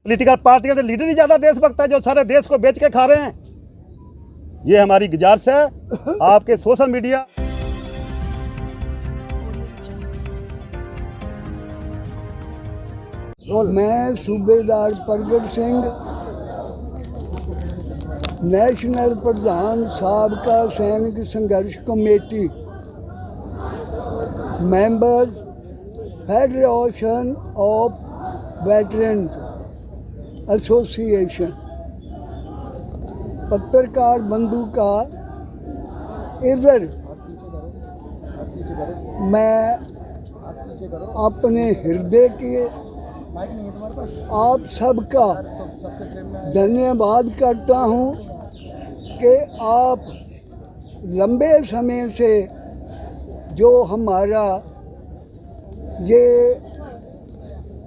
Political पार्टियों के leader ही ज़्यादा देशभक्त है जो सारे देश को बेच के खा रहे हैं। ये हमारी गुजारिश है आपके सोशल मीडिया मैं सूबेदार प्रगट सिंह नेशनल प्रधान साबका सैनिक संघर्ष committee member federation of veterans association पत्रकार बंधु का इधर मैं अपने हृदय के आप सबका धन्यवाद करता हूं कि आप लंबे समय से जो हमारा ये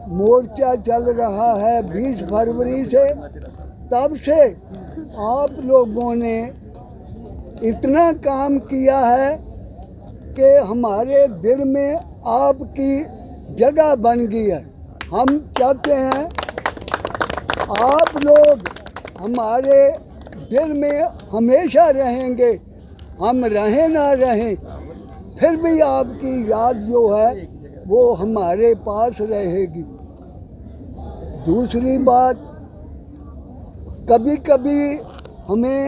मोर्चा चल रहा है 20 फरवरी से, तब से आप लोगों ने इतना काम किया है कि हमारे दिल में आपकी जगह बन गई है। हम चाहते हैं आप लोग हमारे दिल में हमेशा रहेंगे, हम रहें ना रहें फिर भी आपकी याद जो है वो हमारे पास रहेगी। दूसरी बात, कभी कभी हमें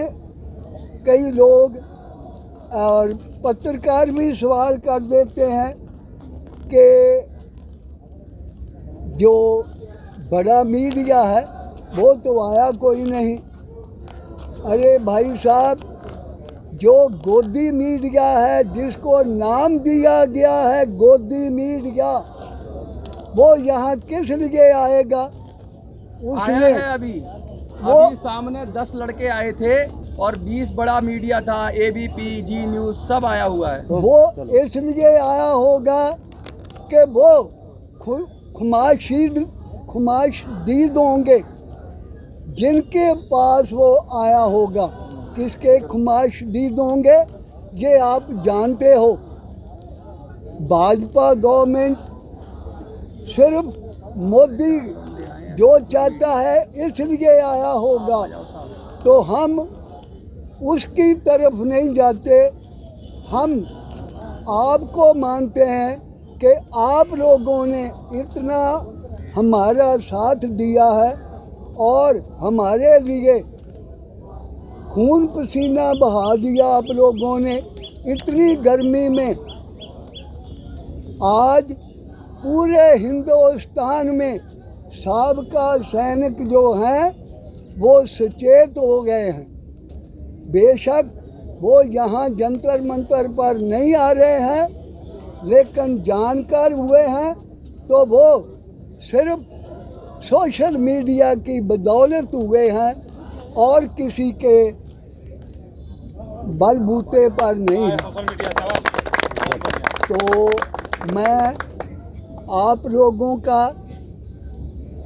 कई लोग और पत्रकार भी सवाल कर देते हैं कि जो बड़ा मीडिया है वो तो आया कोई नहीं। अरे भाई साहब, जो गोदी मीडिया है, जिसको नाम दिया गया है गोदी मीडिया, वो यहाँ किस लिए आएगा? उसने आया है अभी सामने 10 लड़के आए थे और 20 बड़ा मीडिया था, ABP, जी न्यूज़ सब आया हुआ है। वो इसलिए आया होगा कि वो खुमाशदीद होंगे जिनके पास वो आया होगा। किसके खुमाशदीद होंगे ये आप जानते हो। भाजपा गवर्नमेंट सिर्फ मोदी जो चाहता है इसलिए आया होगा, तो हम उसकी तरफ नहीं जाते। हम आपको मानते हैं कि आप लोगों ने इतना हमारा साथ दिया है और हमारे लिए खून पसीना बहा दिया आप लोगों ने इतनी गर्मी में। आज पूरे हिंदुस्तान में साबका सैनिक जो हैं वो सचेत हो गए हैं। बेशक वो यहाँ जंतर मंतर पर नहीं आ रहे हैं, लेकिन जानकार हुए हैं तो वो सिर्फ सोशल मीडिया की बदौलत हुए हैं और किसी के बलबूते पर नहीं है। तो मैं आप लोगों का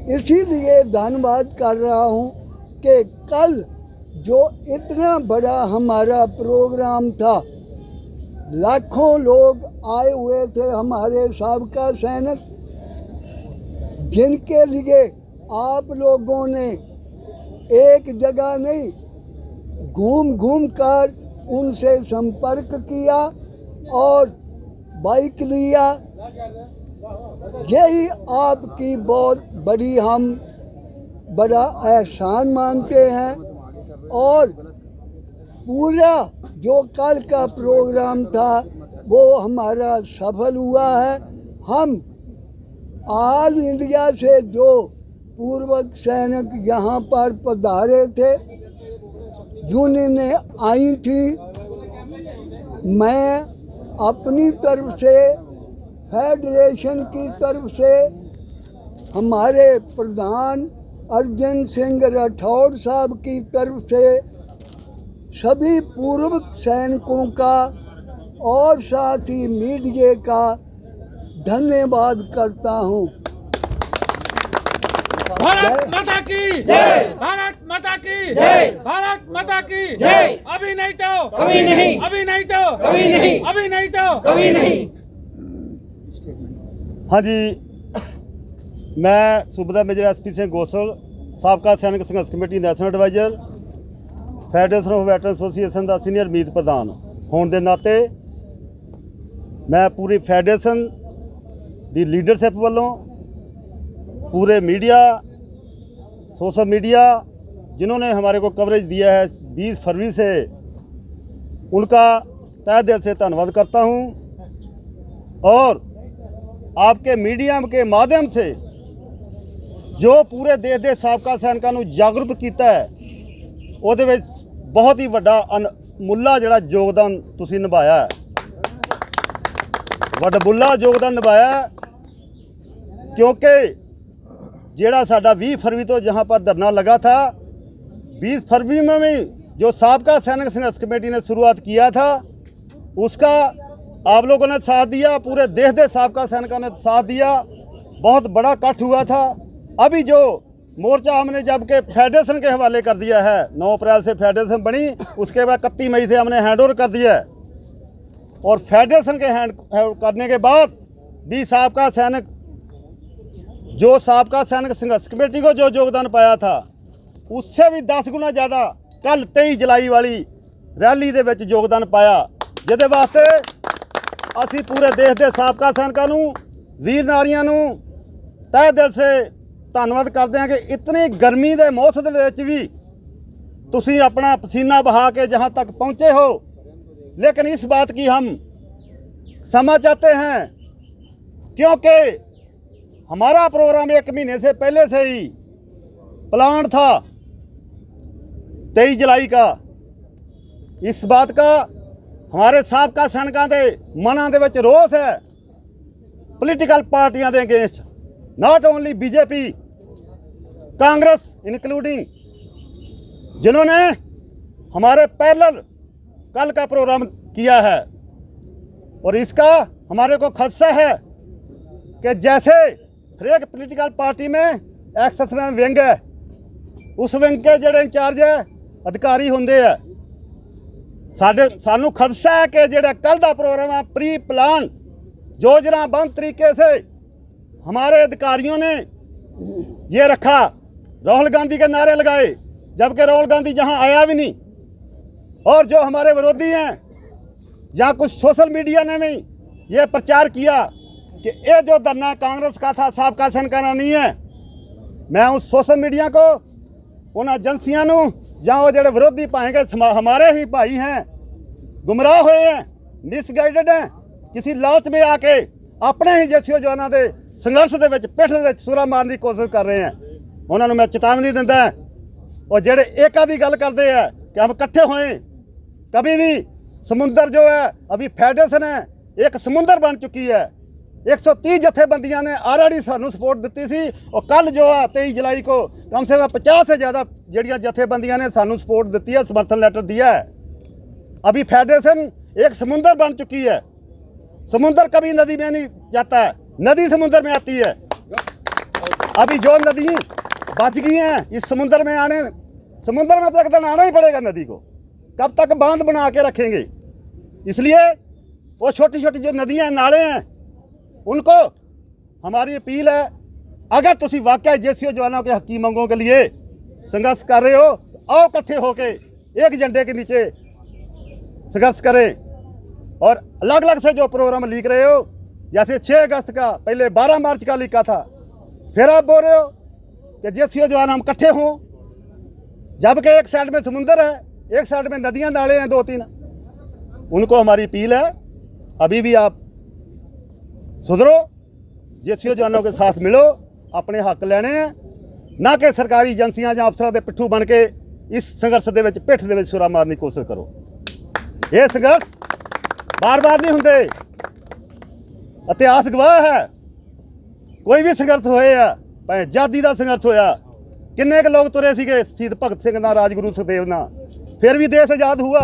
इसीलिए धन्यवाद कर रहा हूँ कि कल जो इतना बड़ा हमारा प्रोग्राम था, लाखों लोग आए हुए थे हमारे साबका सैनिक, जिनके लिए आप लोगों ने एक जगह नहीं घूम घूम कर उनसे संपर्क किया और बाइक लिया। यही आपकी बहुत बड़ी हम बड़ा एहसान मानते हैं। और पूरा जो कल का प्रोग्राम था वो हमारा सफल हुआ है। हम ऑल इंडिया से जो पूर्व सैनिक यहाँ पर पधारे थे, यूनियनें आई थी, मैं अपनी तरफ से, फेडरेशन की तरफ से, हमारे प्रधान अर्जुन सिंह राठौड़ साहब की तरफ से सभी पूर्व सैनिकों का और साथ ही मीडिया का धन्यवाद करता हूँ। भारत माता की जय, भारत माता की जय, भारत माता की जय। अभी नहीं तो कभी नहीं, अभी नहीं तो कभी नहीं, अभी नहीं तो कभी नहीं। हाँ जी, मैं सूबेदार मेजर SP सिंह गोसल ਸਾਬਕਾ ਸੈਨਿਕ ਸੰਘਰਸ਼ ਕਮੇਟੀ national adviser, federation of veteran association ਦਾ ਸੀਨੀਅਰ ਮੀਤ ਪ੍ਰਧਾਨ ਹੋਣ ਦੇ ਨਾਤੇ मैं पूरी फेडरेशन दी लीडरशिप वालों पूरे मीडिया, सोशल मीडिया जिन्होंने हमारे को कवरेज दिया है 20 फरवरी से, उनका तहे दिल से धन्यवाद करता हूं। और आपके मीडिया के माध्यम से जो पूरे देश के साबका सैनिकों को जागरूक किया है, ਉਹਦੇ ਵਿੱਚ बहुत ही ਵੱਡਾ ਅਨਮੁੱਲਾ ਜਿਹੜਾ योगदान तुसीं निभाया है, वडमुला योगदान निभाया। क्योंकि जेड़ा साडा 20 फरवरी तो जहाँ पर धरना लगा था, 20 फरवरी में भी जो साबका सैनिक संघर्ष कमेटी ने शुरुआत किया था, उसका आप लोगों ने साथ दिया, पूरे देश के साबका सैनिकों ने साथ दिया, बहुत बड़ा इकट्ठ हुआ था। अभी जो मोर्चा हमने जबकि फेडरेशन के हवाले कर दिया है, 9 अप्रैल से फेडरेशन बनी, उसके बाद 31 मई से हमने हैंड ओवर कर दिया है। और फेडरेशन के हैंड करने के बाद भी साबका सैनिक संघर्ष कमेटी को जो योगदान पाया था, उससे भी 10 गुना ज़्यादा कल 23 जुलाई वाली रैली दे विच योगदान पाया, जिहदे वास्ते असी पूरे देश के साबका सैनिकों नूं, वीर नारियां नूं तहे दिल से धन्नवाद करते हैं कि इतनी गर्मी के मौसम दे विच भी तुसीं अपना पसीना बहा के जहाँ तक पहुँचे हो। लेकिन इस बात की हम क्षमा चाहते हैं, क्योंकि हमारा प्रोग्राम 1 महीने से पहले से ही प्लान था 23 जुलाई का। इस बात का हमारे साबका सैनिकों के मनां दे विच रोष है, पॉलिटिकल पार्टियां they against, not only BJP, Congress including, जिन्होंने हमारे पैरेलल कल का प्रोग्राम किया है। और इसका हमारे को खदशा है कि जैसे हर एक पोलिटिकल पार्टी में एक्सेप्शनल विंग है, उस विंग के जोड़े इंचार्ज है अधिकारी होंगे है, सानू खदशा है कि जोड़ा कल का प्रोग्राम है प्री प्लान योजनाबद्ध तरीके से हमारे अधिकारियों ने ये रखा, राहुल गांधी के नारे लगाए, जबकि राहुल गांधी जहां आया भी नहीं। और जो हमारे विरोधी हैं या कुछ सोशल मीडिया ने भी ये प्रचार किया कि ये जो धरना कांग्रेस का था साबका सैनिक का नहीं है। मैं उस सोशल मीडिया को, उन एजेंसियों को या वो जो विरोधी भाई के हमारे ही भाई हैं, गुमराह हुए हैं, मिसगाइडेड हैं, किसी लालच में आके अपने ही जैसे जवानों के संघर्ष के पिठ के सुरा मारने की कोशिश कर रहे हैं। उन्होंने मैं चेतावनी दिंदा और जेडे एका की गल करते हैं कि हम इकट्ठे होए, कभी भी समुंदर जो है अभी फेडरेशन है एक समुंदर बन चुकी है। 130 जथेबंदियां ने ऑलरेडी सानू सपोर्ट दी सी, और कल जो है 23 जुलाई को कम से कम 50 से ज़्यादा जड़ियाँ जथेबंदियां ने सानू सपोर्ट दी है, समर्थन लेटर दिया है। अभी फेडरेशन एक समुंदर बन चुकी है। समुंदर कभी नदी में नहीं जाता है, नदी समुंदर में आती है। अभी जो नदी बच गई हैं इस समुंदर में आने, समुंदर में तो एक दिन आना ही पड़ेगा नदी को, कब तक बांध बना के रखेंगे। इसलिए वो छोटी छोटी जो नदियाँ नाले हैं उनको हमारी अपील है, अगर तुसी वाकई जेसीओ जवानों के हकी मांगों के लिए संघर्ष कर रहे हो तो आओ इकट्ठे होके एक झंडे के नीचे संघर्ष करें। और अलग अलग से जो प्रोग्राम लिख रहे हो, जैसे 6 अगस्त का, पहले 12 मार्च का लिखा था, फिर आप बोल रहे हो कि जेसीओ जवान हम इकट्ठे हों, जबकि एक साइड में समुंदर है, एक साइड में नदियां नाले हैं 2-3। उनको हमारी अपील है, अभी भी आप सुधरो, जेसीओ जवानों के साथ मिलो, अपने हक लेने हैं, ना कि सरकारी एजेंसियां या अफसरों के पिट्ठू बन के इस संघर्ष के विच पिठ दे विच सुरा मारने की कोशिश करो। ये संघर्ष बार बार नहीं होंगे, इतिहास गवाह है। कोई भी संघर्ष होया, भाई आजादी का संघर्ष होया, किन्ने के लोग तुरे सीगे शहीद भगत सिंह ना, राजगुरु सुखदेव ना, फिर भी देश आज़ाद हुआ।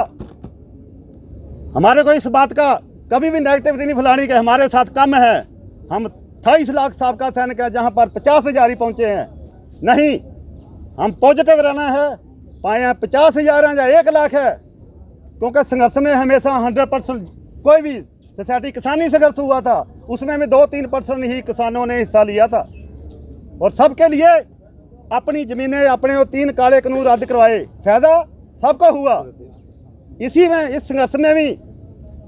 हमारे को इस बात का कभी भी नेगेटिविटी नहीं फैलानी कि हमारे साथ कम है। हम 28 लाख साबका सैनिक है, जहाँ पर 50,000 ही पहुँचे हैं। नहीं, हम पॉजिटिव रहना है, पाए 50,000 हैं या 1 लाख है, क्योंकि संघर्ष में हमेशा 100% कोई भी सोसाइटी किसानी संघर्ष हुआ था, उसमें भी 2-3% ही किसानों ने हिस्सा लिया था। और सबके लिए अपनी ज़मीनें, अपने वो 3 काले कानून रद्द करवाए, फ़ायदा सबको हुआ। इसी में, इस संघर्ष में भी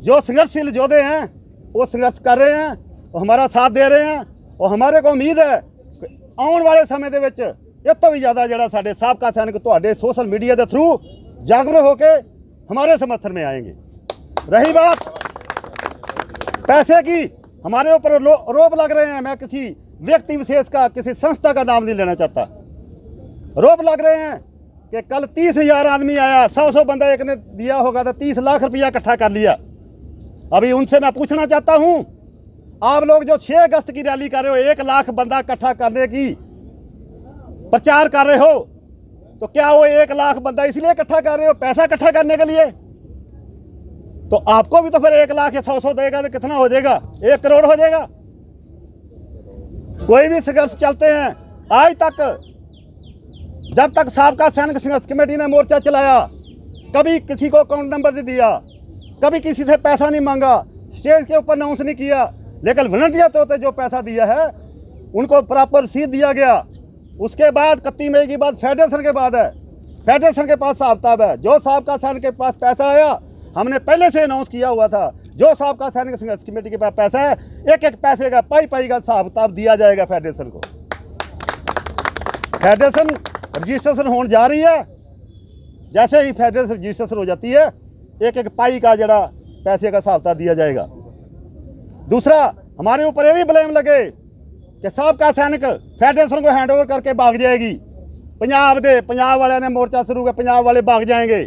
जो संघर्षशील योद्धे हैं वो संघर्ष कर रहे हैं, वो हमारा साथ दे रहे हैं। और हमारे को उम्मीद है कि आने वाले समय ਦੇ ਵਿੱਚ ਇਹ ਤੋਂ भी ज़्यादा ਜਿਹੜਾ ਸਾਡੇ ਸਾਬਕਾ सैनिक ਤੁਹਾਡੇ सोशल मीडिया के थ्रू जागरूक होकर हमारे समर्थन में आएंगे। रही बात पैसे की, हमारे ऊपर आरोप लग रहे हैं, मैं किसी व्यक्ति विशेष का, किसी संस्था का नाम नहीं लेना चाहता, आरोप लग रहे हैं कि कल 30,000 आदमी आया, 100 बंदा एक ने दिया होगा तो 30 लाख रुपया इकट्ठा कर लिया। अभी उनसे मैं पूछना चाहता हूं, आप लोग जो 6 अगस्त की रैली कर रहे हो, 1 लाख बंदा इकट्ठा करने की प्रचार कर रहे हो, तो क्या वो 1 लाख बंदा इसलिए इकट्ठा कर रहे हो, पैसा इकट्ठा करने के लिए? तो आपको भी तो फिर 1 लाख या 100 देगा तो कितना हो जाएगा? 1 करोड़ हो जाएगा। कोई भी संघर्ष चलते हैं, आज तक जब तक साबका सैनिक संघर्ष कमेटी ने मोर्चा चलाया, कभी किसी को अकाउंट नंबर नहीं दिया, कभी किसी से पैसा नहीं मांगा, स्टेज के ऊपर अनाउंस नहीं किया, लेकिन वॉलंटियर तौर पर जो पैसा दिया है उनको प्रॉपर रसीद दिया गया। उसके बाद 31 मई के बाद फेडरेशन के बाद है, फेडरेशन के पास हिसाब किताब है। जो साबका सैनिक के पास पैसा आया, हमने पहले से अनाउंस किया हुआ था, जो साबका सैनिक संघर्ष कमेटी के पास पैसा है, एक एक पैसे का पाई का हिसाब किताब दिया जाएगा फेडरेशन को। फेडरेशन रजिस्ट्रेशन होने जा रही है, जैसे ही फेडरेशन रजिस्ट्रेशन हो जाती है, एक एक पाई का जरा पैसे का हिसाब किताब दिया जाएगा। दूसरा, हमारे ऊपर ये भी ब्लेम लगे कि साबका सैनिक फेडरेशन को हैंड ओवर करके भाग जाएगी। पंजाब वाले ने मोर्चा शुरू किया, पंजाब वाले भाग जाएंगे।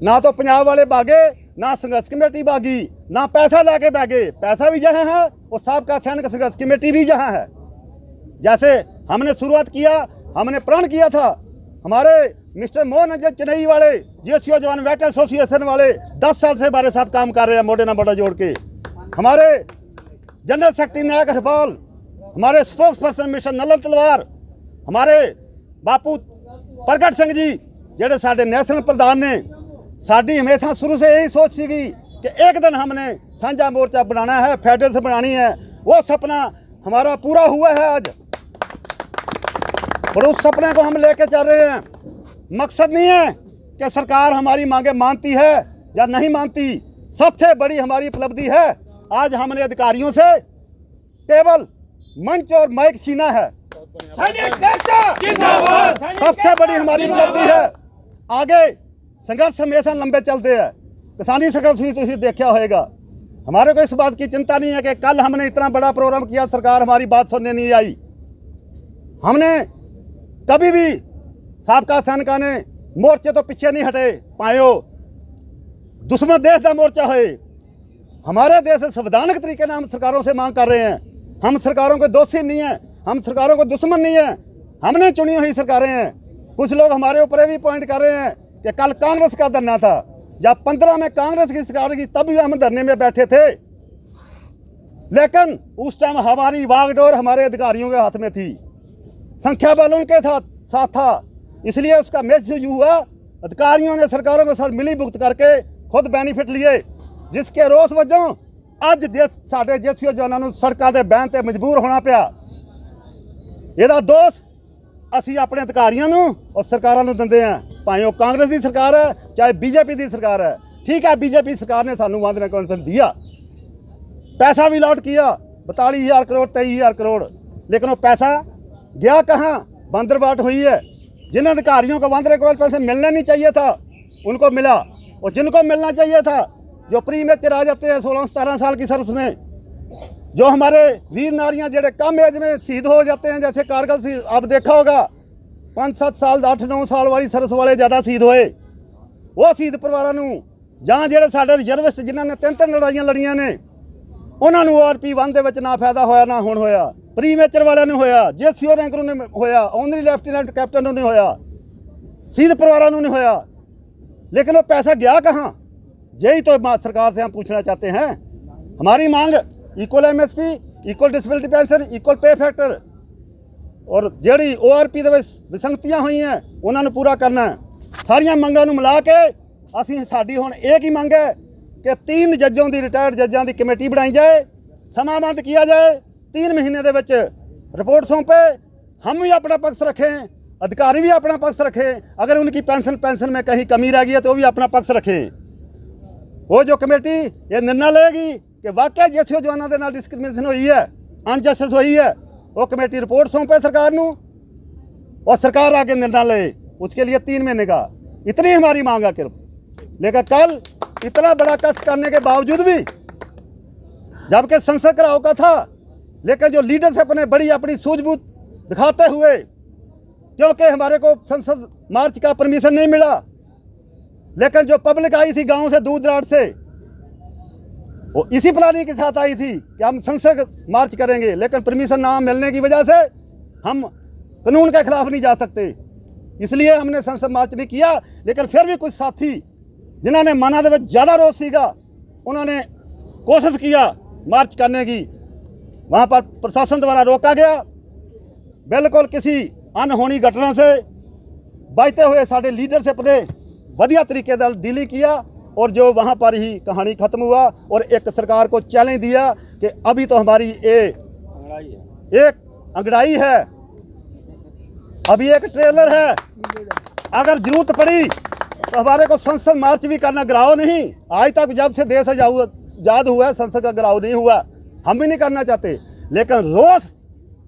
ना तो पंजाब वाले भागे, ना संघर्ष कमेटी भागी, ना पैसा लेके भागे। पैसा भी जहाँ है और साबका सैनिक संघर्ष कमेटी भी जहाँ है। जैसे हमने शुरुआत किया, हमने प्रण किया था, हमारे मिस्टर मोहन रंजन चेन्नई वाले, जीएससीओ जवान वेटरन एसोसिएशन वाले 10 साल से हमारे साथ काम कर रहे हैं, मोढे ना मोढा जोड़ के। हमारे जनरल सेक्रेटरी नायक हरपाल, हमारे स्पोक्स पर्सन मिस्टर नलन तलवार, हमारे बापू प्रगट सिंह जी जेडे साडे नेशनल प्रधान ने। साडी हमेशा शुरू से यही सोच सी कि एक दिन हमने साझा मोर्चा बनाना है, फेडरेशन बनानी है। वो सपना हमारा पूरा हुआ है आज, और उस सपने को हम लेके चल रहे हैं। मकसद नहीं है कि सरकार हमारी मांगे मानती है या नहीं मानती, सबसे बड़ी हमारी उपलब्धि है आज हमने अधिकारियों से टेबल, मंच और माइक छीना है। सबसे बड़ी हमारी उपलब्धि है। आगे संघर्ष हमेशा लंबे चलते हैं, किसानी संघर्ष भी तुझे देखा होगा। हमारे को इस बात की चिंता नहीं है कि कल हमने इतना बड़ा प्रोग्राम किया, सरकार हमारी बात सुनने नहीं आई। हमने कभी भी साबका सैनिक ने मोर्चे तो पीछे नहीं हटे पायो। दुश्मन देश का मोर्चा है, हमारे देश से संवैधानिक तरीके से हम सरकारों से मांग कर रहे हैं। हम सरकारों के दोषी नहीं हैं, हम सरकारों को दुश्मन नहीं है, हमने चुनी हुई सरकारें हैं। कुछ लोग हमारे ऊपर भी पॉइंट कर रहे हैं कि कल कांग्रेस का धरना था, जब 15 में कांग्रेस की सरकार की तब भी हम धरने में बैठे थे, लेकिन उस टाइम हमारी वागडोर हमारे अधिकारियों के हाथ में थी, संख्या बल उनके साथ था। इसलिए उसका मिसयूज हुआ। अधिकारियों ने सरकारों के साथ मिली भुगत करके खुद बेनीफिट लिए, जिसके रोस वजों अज साडे जीएससीओ जवानों को सड़कों के बहन से मजबूर होना पिया। ਇਹਦਾ दोष ਅਸੀਂ अपने अधिकारियों और सरकारों को दिंदे हैं, भावें वो कांग्रेस की सरकार है चाहे बीजेपी की सरकार है। ठीक है, बीजेपी सरकार ने सानू वादे कॉन्फ्रेंस दिया, पैसा भी अलॉट किया 42,000 करोड़ 23,000 करोड़, लेकिन वो पैसा गया कहाँ? बंदरबाट हुई है। जिन अधिकारियों को वादे को पैसे मिलना नहीं चाहिए था उनको मिला, और जिनको मिलना चाहिए था जो प्री मेचर आ जाते हैं 16-17 साल की सर्विस में, जो हमारे वीर नारियां जेडे कम एज में शहीद हो जाते हैं, जैसे कारगिल शहीद आप देखा होगा 5-7 साल 8-9 साल वाली सर्विस वाले ज़्यादा शहीद होए। वो शहीद परिवारों जहाँ जेडे साडे रिजर्विस्ट जिन्होंने 3 लड़ाइयाँ लड़ियाँ ने उन्होंने ORP1 ਦੇ ਵਿੱਚ ना फायदा होया ना हुण होया, प्री मेचर वाले ने होया, जीएससीओ रैंकर ने होया, ऑनरी लेफ्टिनेंट कैप्टन ने होया, शहीद परिवारों ने होया, लेकिन वो पैसा गया कहाँ? यही तो सरकार से हम पूछना चाहते हैं। हमारी मांग equal MSP, equal disability pension, equal pay factor, और ਜਿਹੜੀ ORP ਦੇ ਵਿੱਚ ਵਿਸੰਗਤੀਆਂ हुई हैं उन्होंने पूरा करना है। सारिया मंगों को मिला के असी साड़ी हुण एक ही मंग है कि 3 जजों की रिटायर्ड जजों की कमेटी बनाई जाए, समाबंद किया जाए, 3 महीने के विच रिपोर्ट सौंपे, हम भी अपना पक्ष रखें, अधिकारी भी अपना पक्ष रखें। अगर उनकी पेंशन में कहीं कमी रह गई है तो भी अपना पक्ष रखें। वो जो कमेटी ये निर्णय लेगी कि वाकई जिस जवानों के नाल डिस्क्रिमिनेशन हुई है, अनजस्टिस हुई है, वो कमेटी रिपोर्ट सौंपे सरकार नूं और सरकार आगे निर्णय ले। उसके लिए 3 महीने का इतनी हमारी मांग है। लेकिन कल इतना बड़ा कष्ट करने के बावजूद भी, जबकि संसद घिराव का था, लेकिन जो लीडरशिप ने बड़ी अपनी सूझबूझ दिखाते हुए, क्योंकि हमारे को संसद मार्च का परमिशन नहीं मिला, लेकिन जो पब्लिक आई थी गांव से, दूर दराज से, वो इसी प्लानिंग के साथ आई थी कि हम संसद मार्च करेंगे, लेकिन परमिशन ना मिलने की वजह से हम कानून के खिलाफ नहीं जा सकते, इसलिए हमने संसद मार्च नहीं किया। लेकिन फिर भी कुछ साथी जिन्होंने मना दे ज़्यादा रोज सीखा, उन्होंने कोशिश किया मार्च करने की, वहाँ पर प्रशासन द्वारा रोका गया। बिल्कुल किसी अनहोनी घटना से बचते हुए साढ़े लीडरशिप ने बढ़िया तरीके से डील किया और जो वहाँ पर ही कहानी ख़त्म हुआ और एक सरकार को चैलेंज दिया कि अभी तो हमारी एक अंगड़ाई है, अभी एक ट्रेलर है, अगर जरूरत पड़ी तो हमारे को संसद मार्च भी करना, गिराव नहीं। आज तक जब से देश आज़ाद हुआ है संसद का गिराव नहीं हुआ, हम भी नहीं करना चाहते, लेकिन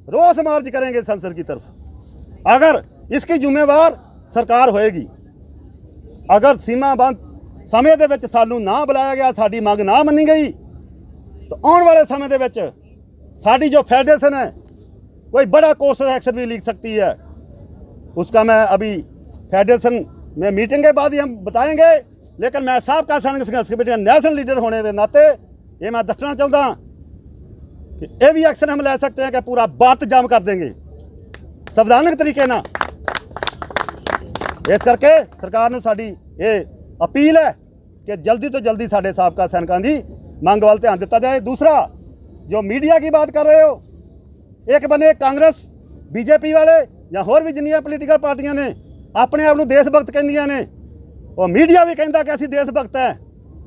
रोज मार्च करेंगे संसद की तरफ। अगर इसकी जिम्मेवार सरकार होएगी, अगर सीमाबंद समय ਦੇ ਵਿੱਚ ਸਾਨੂੰ ना बुलाया गया, साड़ी मंग ना मनी गई, तो आने वाले समय ਦੇ ਵਿੱਚ साड़ी जो फेडरेशन है कोई बड़ा कोर्स एक्शन भी लिख सकती है। उसका मैं अभी फेडरेशन में मीटिंग के बाद ही हम बताएंगे, लेकिन मैं साबका सैनिक संघर्ष कमेटी का नेशनल लीडर होने के नाते ये मैं दसना चाहता कि ये भी एक्शन हम ले सकते हैं कि पूरा भारत जाम कर देंगे संवैधानिक तरीके ना। इस करके सरकार नूं साडी ये अपील है कि जल्दी तो जल्दी साडे साबका सैनिकों की मंग वाल ध्यान दिता जाए। दूसरा, जो मीडिया की बात कर रहे हो, एक बने कांग्रेस बीजेपी वाले या होर भी जिन्नियां पोलीटिकल पार्टियां ने अपने आप को देशभक्त कहिंदियां ने, और मीडिया भी कहता कि असीं देशभक्त हैं,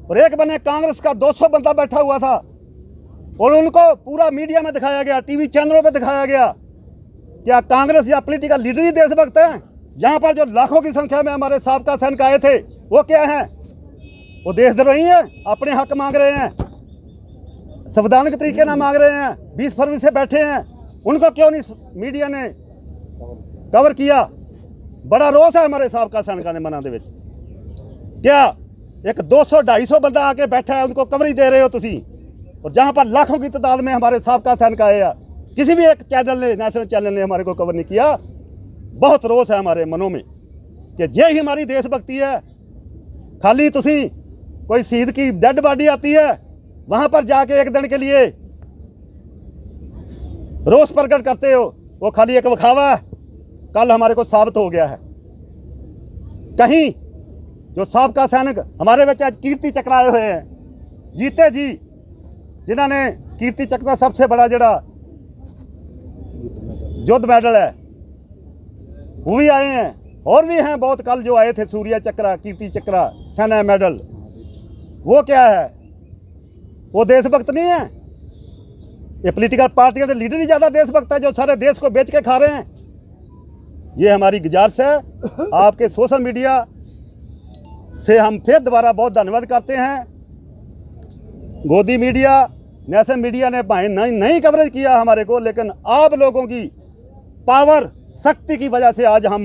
और एक बने कांग्रेस का 200 बंदा बैठा हुआ था और उनको पूरा मीडिया में दिखाया गया, टीवी चैनलों पर दिखाया गया क्या कांग्रेस या पोलीटिकल लीडर ही देशभक्त हैं। जहाँ पर जो लाखों की संख्या में हमारे साबका सैनिक आए थे, वो क्या हैं? वो देशद्रोही हैं, अपने हक मांग रहे हैं, संवैधानिक तरीके ना मांग रहे हैं, 20 फरवरी से बैठे हैं, उनको क्यों नहीं मीडिया ने कवर किया? बड़ा रोष है हमारे साबका सैनिकों के मनां दे विच। क्या एक 200-250 बंदा आके बैठा है, उनको कवरेज दे रहे हो तुसी, और जहाँ पर लाखों की तादाद में हमारे साबका सैनिक आए हैं, किसी भी एक चैनल ने, नेशनल चैनल ने हमारे को कवर नहीं किया। बहुत रोष है हमारे मनों में कि ये ही हमारी देशभक्ति है। खाली तुसी कोई शहीद की डेड बॉडी आती है, वहाँ पर जाके एक दिन के लिए रोष प्रकट करते हो, वो खाली एक दिखावा है। कल हमारे को साबित हो गया है, कहीं जो साबका सैनिक हमारे बच्चे आज कीर्ति चक्र आए हुए हैं, जीते जी जिन्होंने कीर्ति चक्र का सबसे बड़ा जड़ा युद्ध मेडल है वो भी आए हैं, और भी हैं बहुत। कल जो आए थे सूर्य चक्र, कीर्ति चक्र, सेना मेडल, वो क्या है? वो देशभक्त नहीं है। ये पॉलिटिकल पार्टियों के लीडर ही ज़्यादा देशभक्त है जो सारे देश को बेच के खा रहे हैं। ये हमारी गुजारिश है आपके सोशल मीडिया से, हम फिर दोबारा बहुत धन्यवाद करते हैं। गोदी मीडिया, नेशनल मीडिया ने भाई नहीं कवरेज किया हमारे को, लेकिन आप लोगों की पावर, शक्ति की वजह से आज हम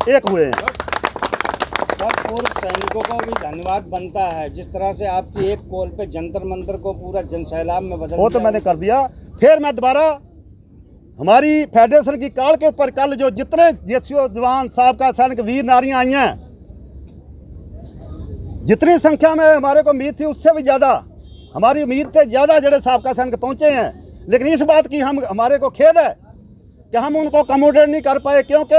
एक हुए हैं। सब पूर्व सैनिकों को भी धन्यवाद बनता है, जिस तरह से आपकी एक कॉल पे जंतर मंतर को पूरा जनसैलाब में बदल वो तो मैंने कर दिया। फिर मैं दोबारा हमारी फेडरेशन की कॉल के ऊपर कल जो जितने जेसीओ जवान, साबका सैनिक, वीर नारियां आई हैं, जितनी संख्या में हमारे को उम्मीद थी उससे भी ज़्यादा, हमारी उम्मीद से ज़्यादा जड़े साबका सैनिक पहुँचे हैं। लेकिन इस बात की हमारे को खेद है कि हम उनको अकोमोडेट नहीं कर पाए, क्योंकि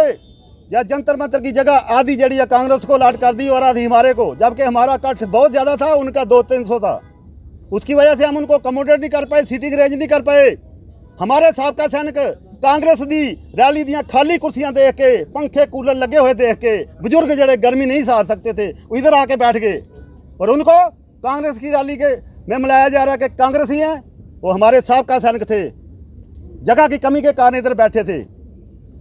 या जंतर मंतर की जगह आधी जड़ी या कांग्रेस को लाट कर दी और आधी हमारे को, जबकि हमारा कट बहुत ज़्यादा था, उनका 200-300 था। उसकी वजह से हम उनको अकोमोडेट नहीं कर पाए, सीटिंग अरेंज नहीं कर पाए। हमारे साबका सैनिक कांग्रेस दी रैली दियाँ खाली कुर्सियाँ देख के, पंखे कूलर लगे हुए देख के, बुजुर्ग जड़े गर्मी नहीं सहार सकते थे, वो इधर आके बैठ गए, और उनको कांग्रेस की रैली के में मिलाया जा रहा है कि कांग्रेस ही हैं। वो हमारे साबका सैनिक थे, जगह की कमी के कारण इधर बैठे थे।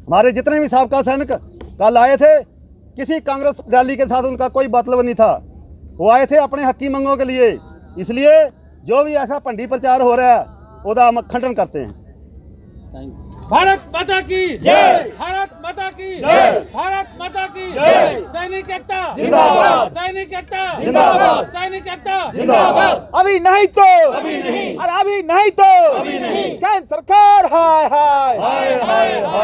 हमारे जितने भी साबका सैनिक कल आए थे, किसी कांग्रेस रैली के साथ उनका कोई मतलब नहीं था। वो आए थे अपने हक्की मंगों के लिए। इसलिए जो भी ऐसा भंडी प्रचार हो रहा है उसका हम खंडन करते हैं। भारत माता की जय, भारत माता की जय, भारत माता की जय। सैनिक एकता जिंदाबाद, सैनिक एकता जिंदाबाद, सैनिक एकता जिंदाबाद। अभी नहीं तो अभी नहीं, अरे अभी नहीं तो अभी नहीं। केंद्र सरकार हाय हाय,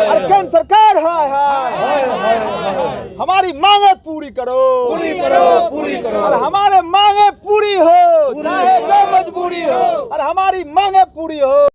अरे केंद्र सरकार हाय हाय, हमारी मांगे पूरी करो, पूरी करो, पूरी करो। अरे हमारे मांगे पूरी हो, चाहे जो मजबूरी हो, अरे हमारी मांगे पूरी हो।